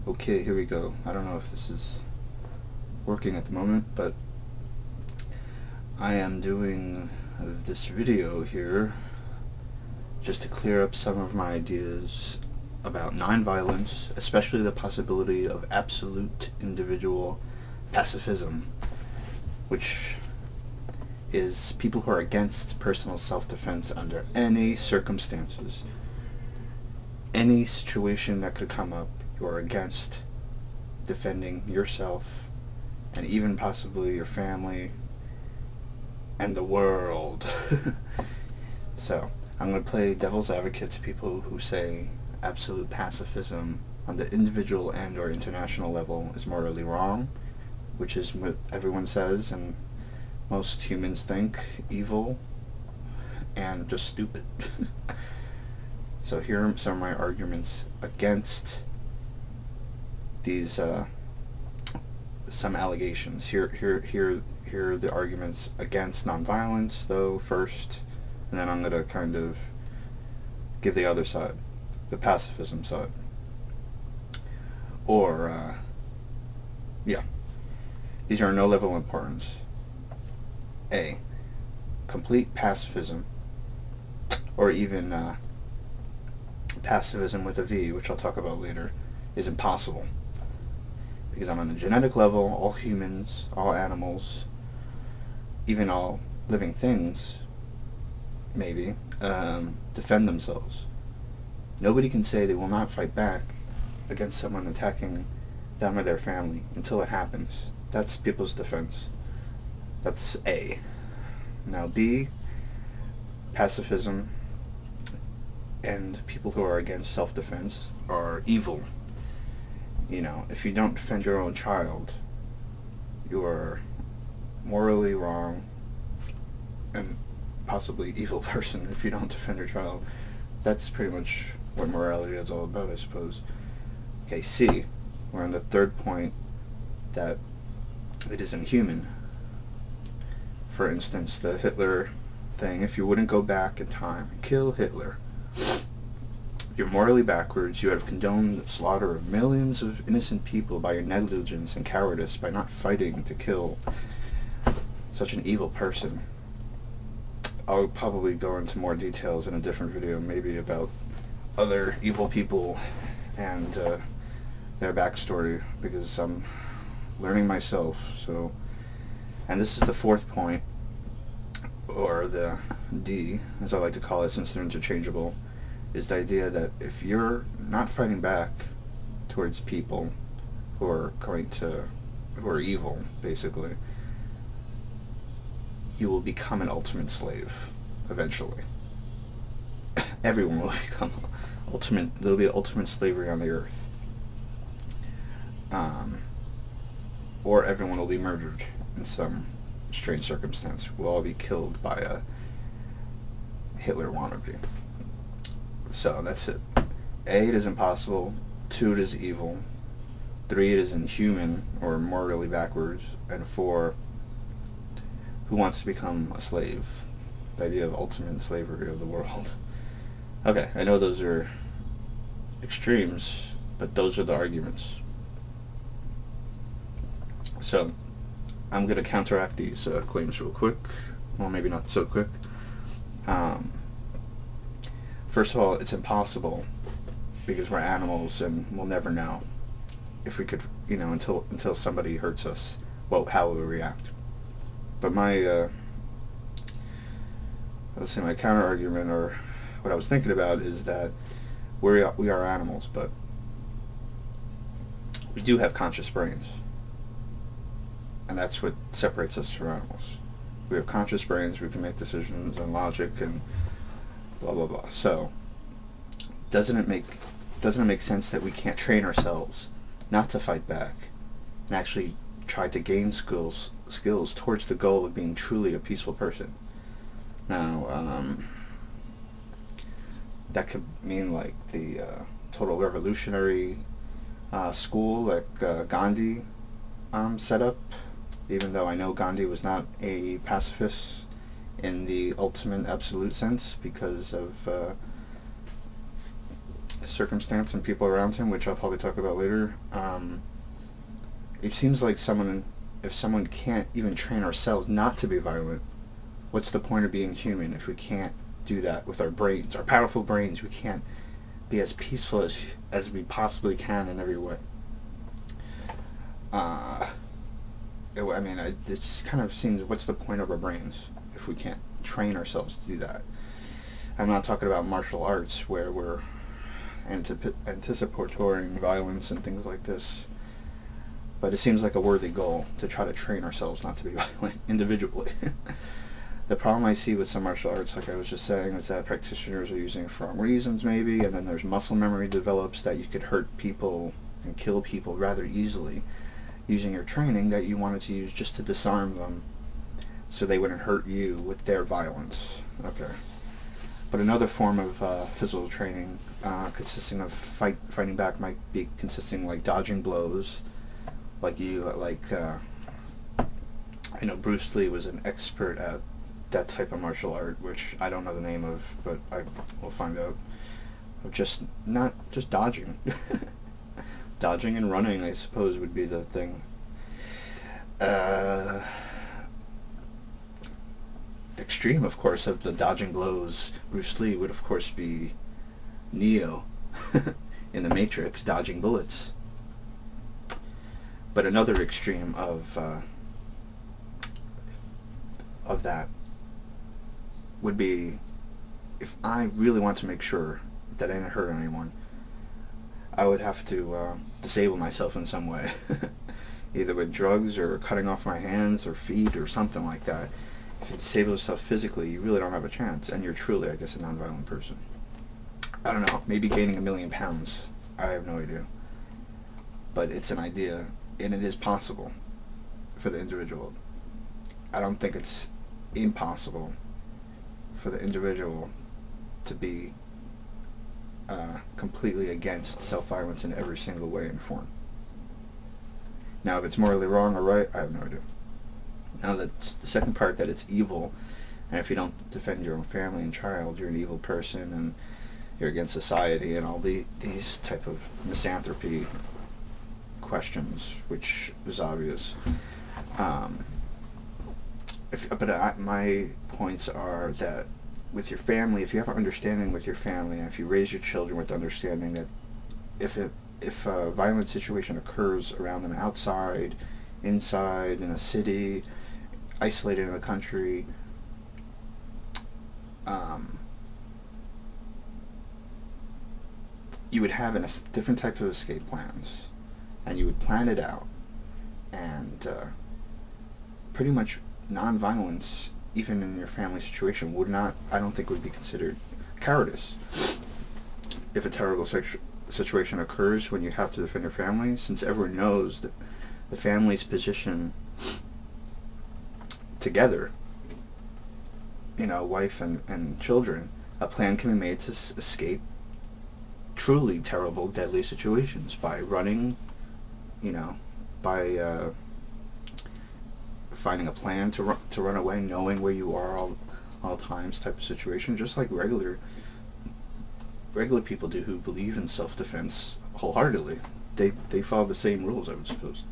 Okay, here we go. I don't know if this is working at the moment, but I am doing this video here just to clear up some of my ideas about nonviolence, especially the possibility of absolute individual pacifism, which is people who are against personal self-defense under any circumstances. Any situation that could come up, you are against defending yourself and even possibly your family and the world. So, I'm going to play devil's advocate to people who say absolute pacifism on the individual and or international level is morally wrong, which is what everyone says and most humans think evil and just stupid. So here are some of my arguments against these some allegations. Here are the arguments against nonviolence, though, first, and then I'm going to kind of give the other side, the pacifism side. Or, these are no level of importance. A, complete pacifism, or even passivism with a V, which I'll talk about later, is impossible. Because on a genetic level, all humans, all animals, even all living things, maybe, defend themselves. Nobody can say they will not fight back against someone attacking them or their family until it happens. That's people's defense. That's A. Now B, pacifism and people who are against self-defense are evil. You know, if you don't defend your own child, you're morally wrong and possibly evil person if you don't defend your child. That's pretty much what morality is all about, I suppose. Okay, C, we're on the third point, that it is inhuman. For instance, the Hitler thing, if you wouldn't go back in time and kill Hitler, you're morally backwards. You have condoned the slaughter of millions of innocent people by your negligence and cowardice by not fighting to kill such an evil person. I'll probably go into more details in a different video, maybe about other evil people and their backstory, because I'm learning myself. So, and this is the fourth point, or the D, as I like to call it since they're interchangeable, is the idea that if you're not fighting back towards people who are evil, basically, you will become an ultimate slave eventually. Everyone will become there'll be ultimate slavery on the earth. Or everyone will be murdered in some strange circumstance. We'll all be killed by a Hitler wannabe. So that's it. A, it is impossible. 2, it is evil. 3, it is inhuman or morally backwards. And 4, who wants to become a slave? The idea of ultimate slavery of the world. Okay, I know those are extremes, but those are the arguments. So, I'm going to counteract these claims real quick. Well, maybe not so quick. First of all, it's impossible because we're animals and we'll never know if we could, until somebody hurts us, how will we react? But my counter argument, or what I was thinking about, is that we are animals, but we do have conscious brains. And that's what separates us from animals. We have conscious brains, we can make decisions and logic and blah blah blah. So doesn't it make sense that we can't train ourselves not to fight back and actually try to gain skills towards the goal of being truly a peaceful person? Now, that could mean like the total revolutionary school like Gandhi set up, even though I know Gandhi was not a pacifist in the ultimate absolute sense because of circumstance and people around him, which I'll probably talk about later, it seems like if someone can't even train ourselves not to be violent, what's the point of being human if we can't do that with our brains, our powerful brains? We can't be as peaceful as we possibly can in every way. It just kind of seems, what's the point of our brains if we can't train ourselves to do that? I'm not talking about martial arts where we're anticipatory violence and things like this, but it seems like a worthy goal to try to train ourselves not to be violent individually. The problem I see with some martial arts, like I was just saying, is that practitioners are using it for wrong reasons maybe, and then there's muscle memory develops that you could hurt people and kill people rather easily using your training that you wanted to use just to disarm them so they wouldn't hurt you with their violence. Okay. But another form of physical training consisting of fighting back might be consisting like dodging blows, I know Bruce Lee was an expert at that type of martial art, which I don't know the name of, but I will find out. Not just dodging. Dodging and running, I suppose, would be the thing. Extreme, of course, of the dodging blows, Bruce Lee would, of course, be Neo in the Matrix, dodging bullets. But another extreme of that would be, if I really want to make sure that I didn't hurt anyone, I would have to disable myself in some way, either with drugs or cutting off my hands or feet or something like that. If you disable yourself physically, you really don't have a chance, and you're truly, I guess, a non-violent person. I don't know, maybe gaining 1 million pounds. I have no idea. But it's an idea, and it is possible for the individual. I don't think it's impossible for the individual to be completely against self-violence in every single way and form. Now, if it's morally wrong or right, I have no idea. Now, that's the second part, that it's evil, and if you don't defend your own family and child, you're an evil person, and you're against society, and all these type of misanthropy questions, which is obvious. My points are that with your family, if you have an understanding with your family, and if you raise your children with understanding that if a violent situation occurs around them outside, inside, in a city, isolated in a country, you would have different types of escape plans, and you would plan it out, and pretty much non-violence, even in your family situation, I don't think would be considered cowardice. If a terrible situation occurs when you have to defend your family, since everyone knows that the family's position together, wife and children, a plan can be made to escape truly terrible, deadly situations by running, by finding a plan to run away, knowing where you are all times, type of situation, just like regular people do who believe in self-defense wholeheartedly. They follow the same rules, I would suppose.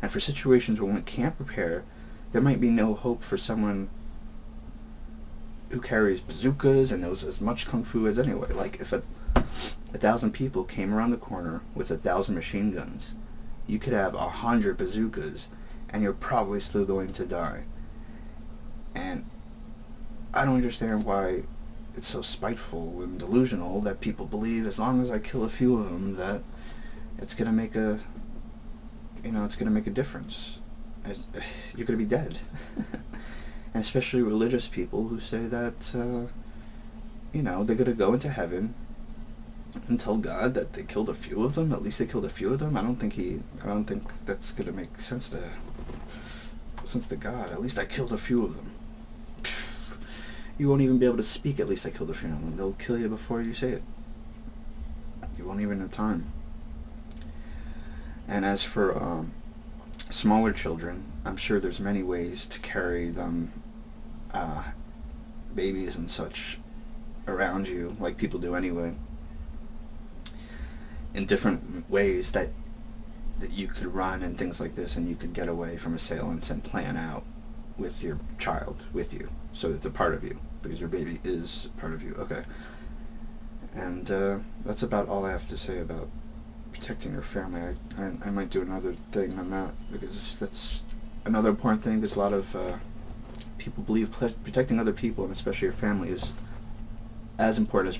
And for situations where one can't prepare, there might be no hope for someone who carries bazookas and knows as much kung fu as anyway. Like, if 1,000 people came around the corner with 1,000 machine guns, you could have 100 bazookas, and you're probably still going to die. And I don't understand why it's so spiteful and delusional that people believe as long as I kill a few of them that it's gonna make a difference. You're gonna be dead. And especially religious people who say that they're gonna go into heaven and tell God that they killed a few of them. At least they killed a few of them. I don't think that's gonna make sense to God. At least I killed a few of them. You won't even be able to speak. At least I killed a few of them. They'll kill you before you say it. You won't even have time. And as for smaller children, I'm sure there's many ways to carry them, babies and such, around you, like people do anyway. in different ways that you could run and things like this, and you could get away from assailants and plan out with your child with you, so it's a part of you, because your baby is part of you. Okay. And that's about all I have to say about protecting your family. I might do another thing on that, because that's another important thing, because a lot of people believe protecting other people, and especially your family, is as important as